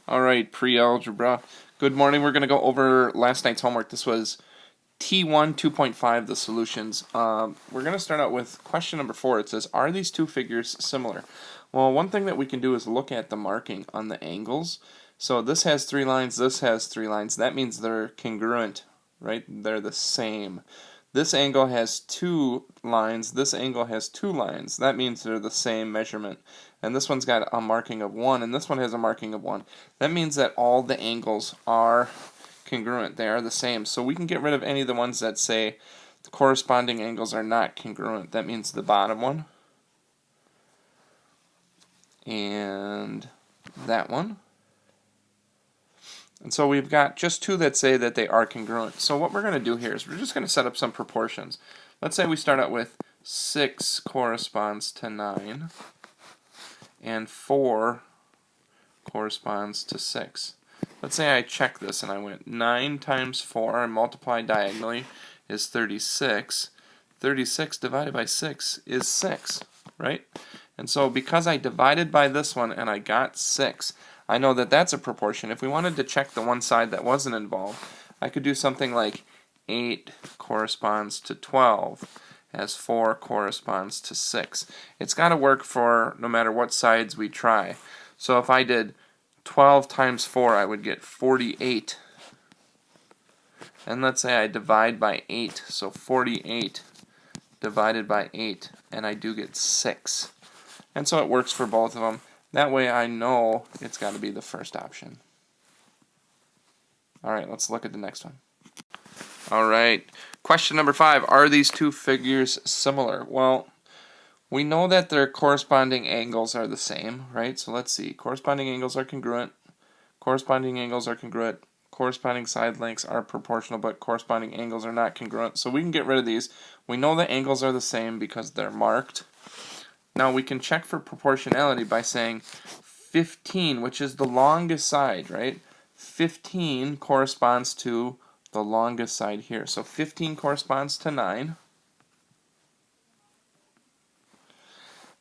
All right, pre-algebra. Good morning. We're going to go over last night's homework. This was T1 2.5, the solutions. We're going to start out with question number 4. It says, are these two figures similar? Well, one thing that we can do is look at the marking on the angles. So this has 3 lines, this has 3 lines. That means they're congruent, right? They're the same. This angle has 2 lines, this angle has 2 lines. That means they're the same measurement. And this one's got a marking of 1, and this one has a marking of 1. That means that all the angles are congruent. They are the same. So we can get rid of any of the ones that say the corresponding angles are not congruent. That means the bottom one and that one. And so we've got just 2 that say that they are congruent. So what we're going to do here is we're just going to set up some proportions. Let's say we start out with 6 corresponds to 9 and 4 corresponds to 6. Let's say I check this and I went 9 times 4 and multiplied diagonally is 36. 36 divided by 6 is 6, right? And so because I divided by this one and I got 6, I know that that's a proportion. If we wanted to check the one side that wasn't involved, I could do something like 8 corresponds to 12 as 4 corresponds to 6. It's got to work for no matter what sides we try. So if I did 12 times 4, I would get 48. And let's say I divide by 8, so 48 divided by 8, and I do get 6. And so it works for both of them. That way I know it's got to be the first option. Alright, let's look at the next one. Alright, question number 5. Are these two figures similar? Well, we know that their corresponding angles are the same, right? So let's see. Corresponding angles are congruent. Corresponding angles are congruent. Corresponding side lengths are proportional, but corresponding angles are not congruent. So we can get rid of these. We know the angles are the same because they're marked. Now we can check for proportionality by saying 15, which is the longest side, right? 15 corresponds to the longest side here. So 15 corresponds to 9,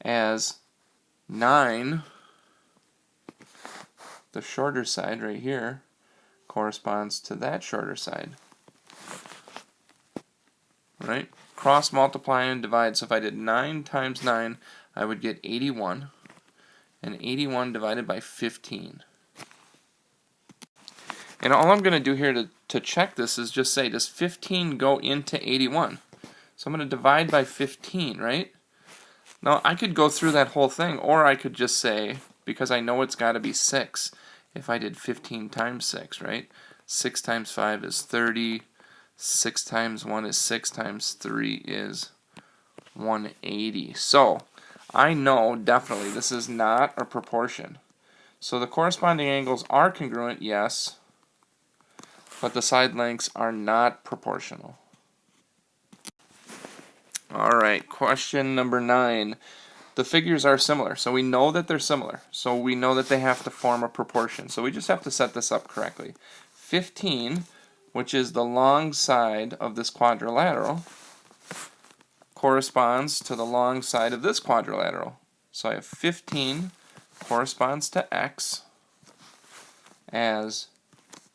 as 9, the shorter side right here, corresponds to that shorter side. Right? Cross multiply and divide. So if I did 9 times 9, I would get 81. And 81 divided by 15. And all I'm going to do here to check this is just say, does 15 go into 81? So I'm going to divide by 15, right? Now I could go through that whole thing, or I could just say, because I know it's got to be 6, if I did 15 times 6, right? 6 times 5 is 30. 6 times 1 is 6 times 3 is 180. So I know definitely this is not a proportion. So the corresponding angles are congruent, yes, but the side lengths are not proportional. Alright, question number 9. The figures are similar, so we know that they're similar. So we know that they have to form a proportion. So we just have to set this up correctly. 15, which is the long side of this quadrilateral, corresponds to the long side of this quadrilateral. So I have 15 corresponds to x, as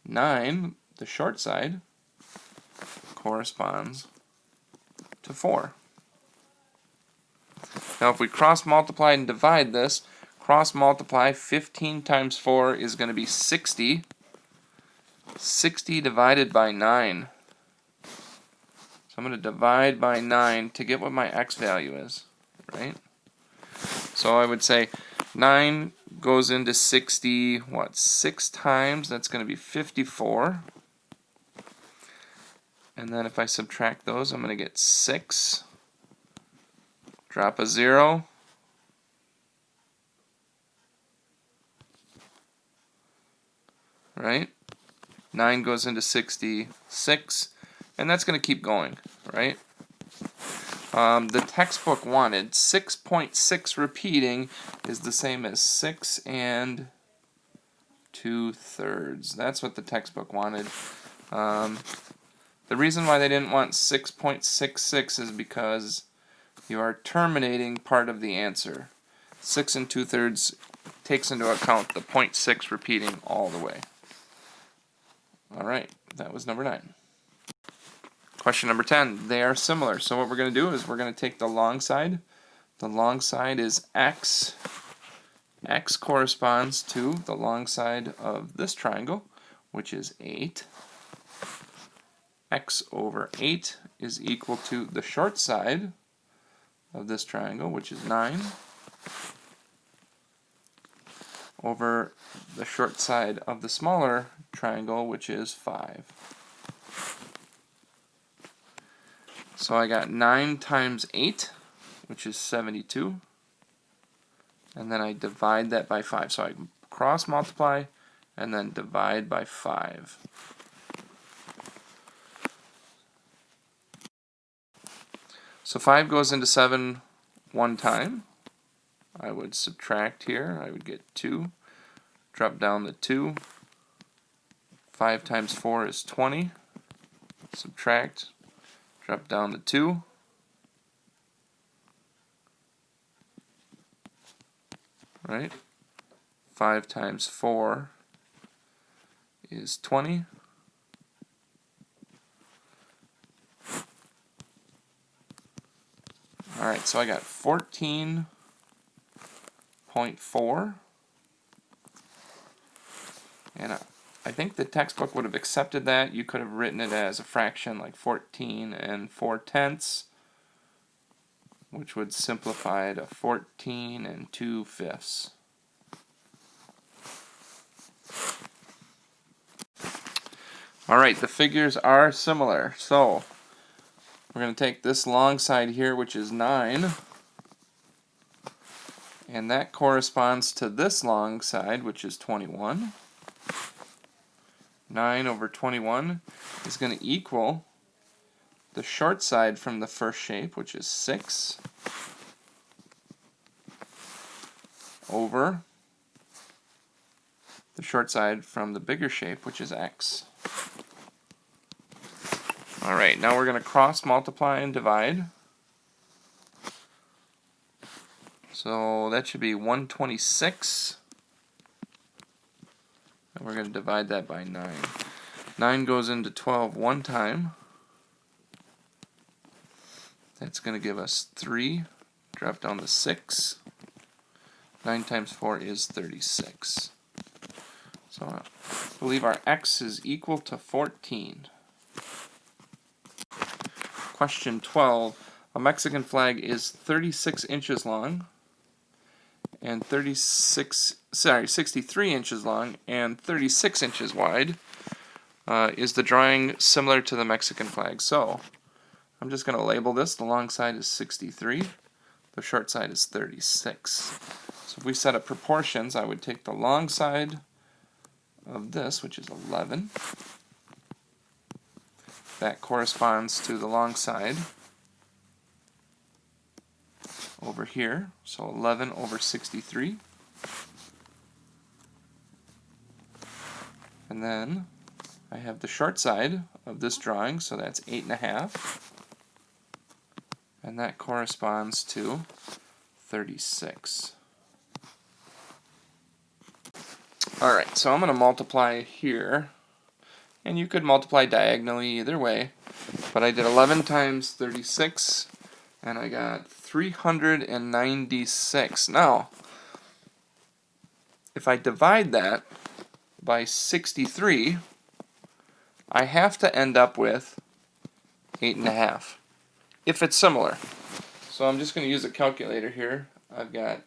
9, the short side, corresponds to 4. Now if we cross multiply and divide this, cross multiply 15 times 4 is going to be 60. 60 divided by 9. So I'm going to divide by 9 to get what my x value is, right? So I would say 9 goes into 60, 6 times? That's going to be 54. And then if I subtract those, I'm going to get 6. Drop a 0. Right? 9 goes into 66. And that's going to keep going, right? The textbook wanted 6.6 repeating is the same as 6 2/3. That's what the textbook wanted. The reason why they didn't want 6.66 is because you are terminating part of the answer. 6 2/3 takes into account the 0.6 repeating all the way. Alright, that was number 9. Question number 10. They are similar. So what we're going to do is we're going to take the long side. The long side is x. X corresponds to the long side of this triangle, which is 8. X over 8 is equal to the short side of this triangle, which is 9, over the short side of the smaller triangle, which is 5. So I got 9 times 8, which is 72, and then I divide that by 5. So I cross multiply and then divide by 5. So 5 goes into 7 one time. I would subtract here. I would get 2. Drop down the 2. 5 times 4 is 20. Subtract. Drop down the 2. Right? 5 times 4 is 20. Alright, so I got 14.4. And I think the textbook would have accepted that. You could have written it as a fraction like 14 and 4/10, which would simplify to 14 and 2/5. Alright, the figures are similar. So we're going to take this long side here, which is 9, and that corresponds to this long side, which is 21. 9 over 21 is going to equal the short side from the first shape, which is 6, over the short side from the bigger shape, which is x. Alright, now we're going to cross multiply and divide. So that should be 126. And we're going to divide that by 9. 9 goes into 12 one time. That's going to give us 3. Drop down to 6. 9 times 4 is 36. So I believe our x is equal to 14. Question 12. A Mexican flag is 36 inches long and 63 inches long and 36 inches wide. Is the drawing similar to the Mexican flag? So I'm just going to label this. The long side is 63. The short side is 36. So if we set up proportions, I would take the long side of this, which is 11. That corresponds to the long side over here, so 11 over 63. And then I have the short side of this drawing, so that's 8.5. And that corresponds to 36. Alright, so I'm going to multiply here. And you could multiply diagonally either way. But I did 11 times 36, and I got 396. Now, if I divide that by 63, I have to end up with 8.5, if it's similar. So I'm just going to use a calculator here. I've got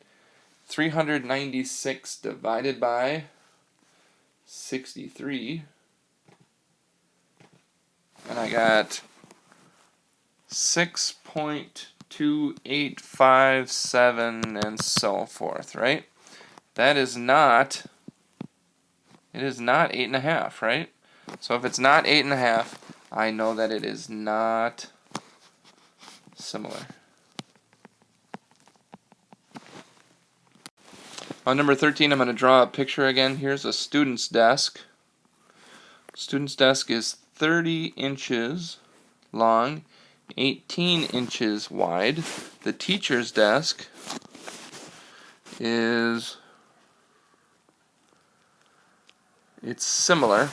396 divided by 63, and I got 6.2857 and so forth, right? That is not, it is not 8.5, right? So if it's not 8.5, I know that it is not similar. On number 13, I'm going to draw a picture again. Here's a student's desk. Student's desk is 30 inches long, 18 inches wide. The teacher's desk is it's similar,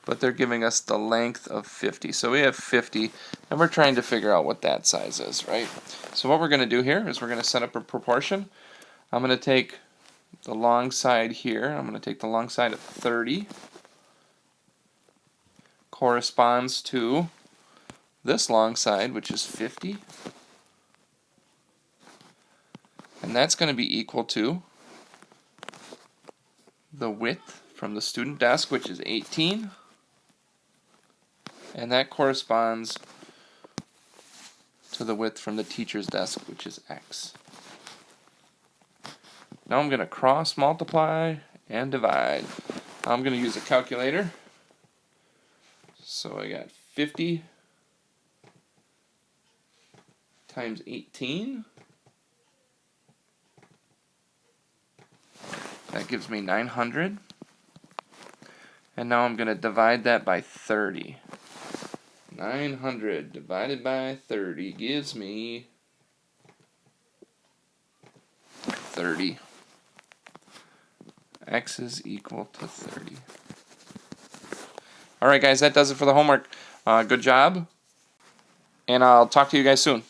but they're giving us the length of 50. So we have 50, and we're trying to figure out what that size is, right? So what we're going to do here is we're going to set up a proportion. I'm going to take the long side here. I'm going to take the long side of 30. Corresponds to this long side, which is 50. And that's going to be equal to the width from the student desk, which is 18. And that corresponds to the width from the teacher's desk, which is x. Now I'm going to cross multiply and divide. I'm going to use a calculator. So I got 50 times 18. That gives me 900. And now I'm going to divide that by 30. 900 divided by 30 gives me 30. X is equal to 30. Alright guys, that does it for the homework. Good job. And I'll talk to you guys soon.